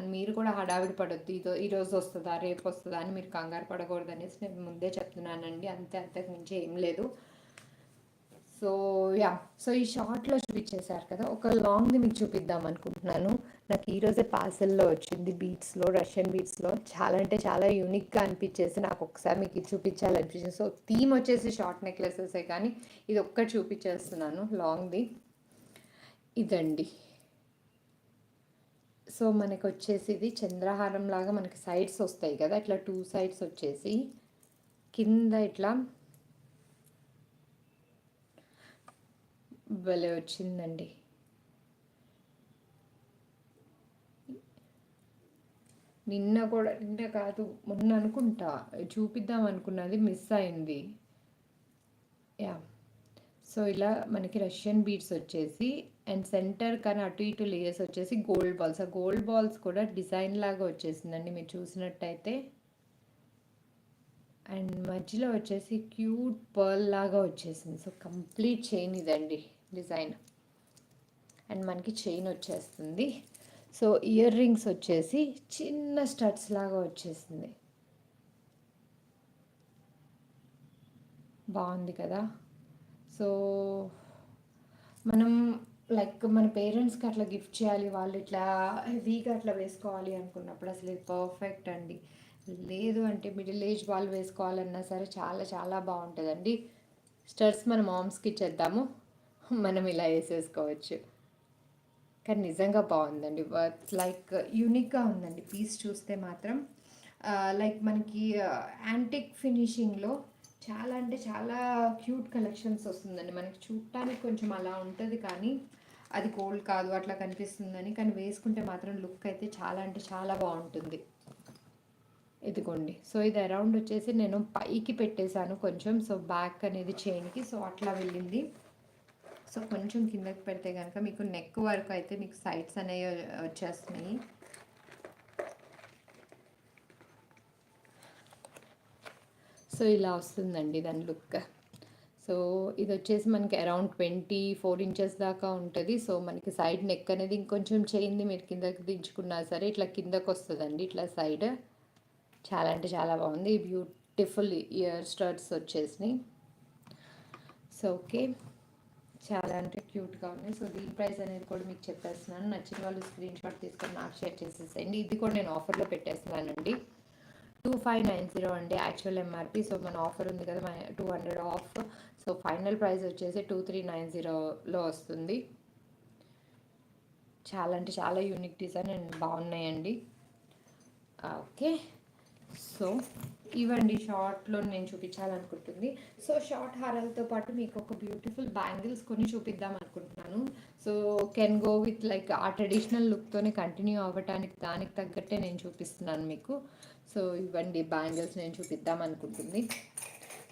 చెప్తున్నాను. మీరు కూడా హడావిడి పడొద్దు, ఈరోజు వస్తుందా రేపు వస్తుందా అని మీరు కంగారు పడకూడదు అనేసి నేను ముందే చెప్తున్నానండి. అంతే, అంతకు మించి ఏం లేదు. సో యా, సో ఈ షార్ట్లో చూపించేశారు కదా, ఒక లాంగ్ది మీకు చూపిద్దాం అనుకుంటున్నాను. నాకు ఈరోజే పార్సెల్లో వచ్చింది, బీట్స్లో, రష్యన్ బీట్స్లో. చాలా అంటే చాలా యూనిక్గా అనిపించేసి నాకు ఒకసారి మీకు ఇది చూపించాలనిపించింది. సో థీమ్ వచ్చేసి షార్ట్ నెక్లెసెసే, కానీ ఇది ఒక్కటి చూపించేస్తున్నాను లాంగ్ది. ఇదండి. సో మనకు వచ్చేసి ఇది చంద్రహారం లాగా మనకి సైడ్స్ వస్తాయి కదా, ఇట్లా 2 సైడ్స్ వచ్చేసి కింద ఇట్లా భలే వచ్చిందండి. నిన్న కాదు, మొన్న అనుకుంటా చూపిద్దాం అనుకున్నది, మిస్ అయింది. యా, సో ఇలా మనకి రష్యన్ బీడ్స్ వచ్చేసి అండ్ సెంటర్ కానీ అటు ఇటు లేయర్స్ వచ్చేసి గోల్డ్ బాల్స్. ఆ గోల్డ్ బాల్స్ కూడా డిజైన్ లాగా వచ్చేసిందండి మీరు చూసినట్టయితే. అండ్ మధ్యలో వచ్చేసి క్యూట్ పర్ల్ లాగా వచ్చేసింది. సో కంప్లీట్ చైన్ ఇదండి డిజైన్. అండ్ మనకి చైన్ వచ్చేస్తుంది. సో ఇయర్ రింగ్స్ వచ్చేసి చిన్న స్టడ్స్ లాగా వచ్చేసింది. బాగుంది కదా. సో మనం లైక్ మన పేరెంట్స్కి అట్లా గిఫ్ట్ చేయాలి, వాళ్ళు ఇట్లా హెవీగా అట్లా వేసుకోవాలి అనుకున్నప్పుడు అసలు ఇది పర్ఫెక్ట్ అండి. లేదు అంటే మిడిల్ ఏజ్ వాళ్ళు వేసుకోవాలన్నా సరే చాలా చాలా బాగుంటుందండి. స్టడ్స్ మన మామ్స్కి ఇచ్చేద్దాము, మనం ఇలా వేసేసుకోవచ్చు. కానీ నిజంగా బాగుందండి, వర్త్ లైక్ యూనిక్గా ఉందండి పీస్ చూస్తే మాత్రం. లైక్ మనకి యాంటిక్ ఫినిషింగ్లో చాలా అంటే చాలా క్యూట్ కలెక్షన్స్ వస్తుందండి. మనకి చూడటానికి కొంచెం అలా ఉంటుంది, కానీ అది గోల్డ్ కాదు అట్లా కనిపిస్తుందని, కానీ వేసుకుంటే మాత్రం లుక్ అయితే చాలా అంటే చాలా బాగుంటుంది. ఇదిగోండి. సో ఇది అరౌండ్ వచ్చేసి నేను పైకి పెట్టేశాను కొంచెం, సో బ్యాక్ అనేది చైన్కి, సో అట్లా వెళ్ళింది. సో కొంచెం కిందకి పెడితే కనుక మీకు నెక్ వరకు అయితే మీకు సైడ్స్ అనేవి వచ్చేస్తున్నాయి. సో ఇలా వస్తుందండి దాని లుక్. సో ఇది వచ్చేసి మనకి అరౌండ్ 24 ఇంచెస్ దాకా ఉంటుంది. సో మనకి సైడ్ నెక్ అనేది ఇంకొంచెం చైన్ది మీరు కిందకి దించుకున్నా సరే ఇట్లా కిందకు వస్తుందండి, ఇట్లా సైడ్. చాలా అంటే చాలా బాగుంది. బ్యూటిఫుల్ ఇయర్ స్టడ్స్ వచ్చేసినాయి. సో ఓకే, చాలా అంటే క్యూట్గా ఉంది. సో దీని ప్రైస్ అనేది కూడా మీకు చెప్పేస్తున్నాను. నచ్చిన వాళ్ళు స్క్రీన్ షాట్ తీసుకొని నాకు షేర్ చేసేసేయండి. ఇది కూడా నేను ఆఫర్లో పెట్టేస్తున్నానండి. 2590 అండి యాక్చువల్ ఎంఆర్పి. సో మన ఆఫర్ ఉంది కదా, 200 ఆఫ్. సో ఫైనల్ ప్రైస్ వచ్చేసి 2390లో వస్తుంది. చాలా అంటే చాలా యూనిక్ డిజైన్ అండ్ బాగున్నాయండి. ఓకే, సో ఇవండి షార్ట్లో నేను చూపించాలనుకుంటుంది. సో షార్ట్ హారాలతో పాటు మీకు ఒక బ్యూటిఫుల్ బ్యాంగిల్స్ కొన్ని చూపిద్దాం అనుకుంటున్నాను. So can go with like ఆ ట్రెడిషనల్ లుక్తోనే కంటిన్యూ అవ్వటానికి దానికి తగ్గట్టే నేను చూపిస్తున్నాను మీకు. సో ఇవ్వండి బ్యాంగిల్స్ నేను చూపిద్దాం అనుకుంటుంది.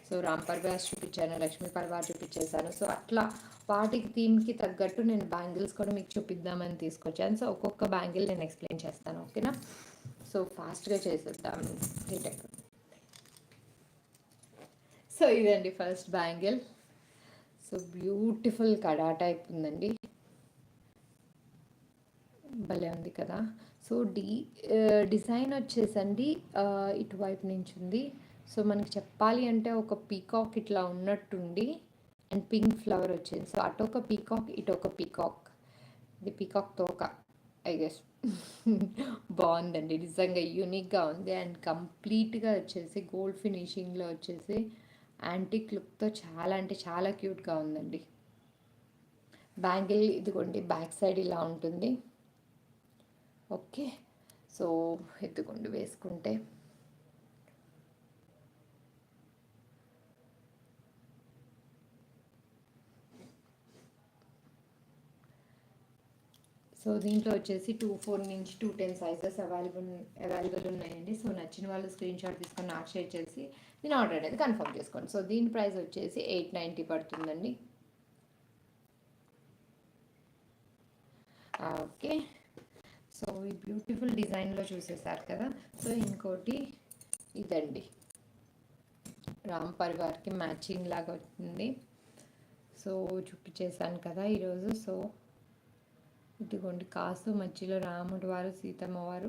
సో రామ్ పర్వాస్ చూపించాను, లక్ష్మీ పర్వార్ చూపించేశాను. సో అట్లా వాటికి థీమ్కి తగ్గట్టు నేను బ్యాంగిల్స్ కూడా మీకు చూపిద్దామని తీసుకొచ్చాను. సో ఒక్కొక్క బ్యాంగిల్ నేను ఎక్స్ప్లెయిన్ చేస్తాను, ఓకేనా. సో ఫాస్ట్గా చేసేద్దాం. సో ఇదండి ఫస్ట్ బ్యాంగిల్. సో బ్యూటిఫుల్ కడా టైప్ ఉందండి, భలే ఉంది కదా. సో డిజైన్ వచ్చేసండి ఇటువైపు నుంచి ఉంది. సో మనకి చెప్పాలి అంటే ఒక పీకాక్ ఇట్లా ఉన్నట్టుండి అండ్ పింక్ ఫ్లవర్ వచ్చింది. సో అటు ఒక పీకాక్ ఇటు ఒక పీకాక్, ఇది పీకాక్ తోక ఐ గెస్. బాగుందండి, నిజంగా యూనిక్గా ఉంది. అండ్ కంప్లీట్గా వచ్చేసి గోల్డ్ ఫినిషింగ్లో వచ్చేసి యాంటిక్ లుక్తో చాలా అంటే చాలా క్యూట్గా ఉందండి. బ్యాంగిల్ ఇదిగోండి బ్యాక్ సైడ్ ఇలా ఉంటుంది. ఓకే, సో ఎత్తుకోండి వేసుకుంటే. సో దీంట్లో వచ్చేసి 24 నుంచి 210 సైజెస్ అవైలబుల్ ఉన్నాయండి. సో నచ్చిన వాళ్ళు స్క్రీన్ షాట్ తీసుకొని నాకు షేర్ చేసి నేను ఆర్డర్ అనేది కన్ఫర్మ్ చేసుకోండి. సో దీని ప్రైస్ వచ్చేసి 890 పడుతుందండి. ఓకే, సో ఈ బ్యూటిఫుల్ డిజైన్లో చూసేసారు కదా. సో ఇంకోటి ఇదండి, రామ్ పరివార్కి మ్యాచింగ్ లాగా వచ్చింది. సో చూపించేసాను కదా ఈరోజు. సో ఇదిగోండి కాసు మధ్యలో రాముడు వారు, సీతమ్మ వారు,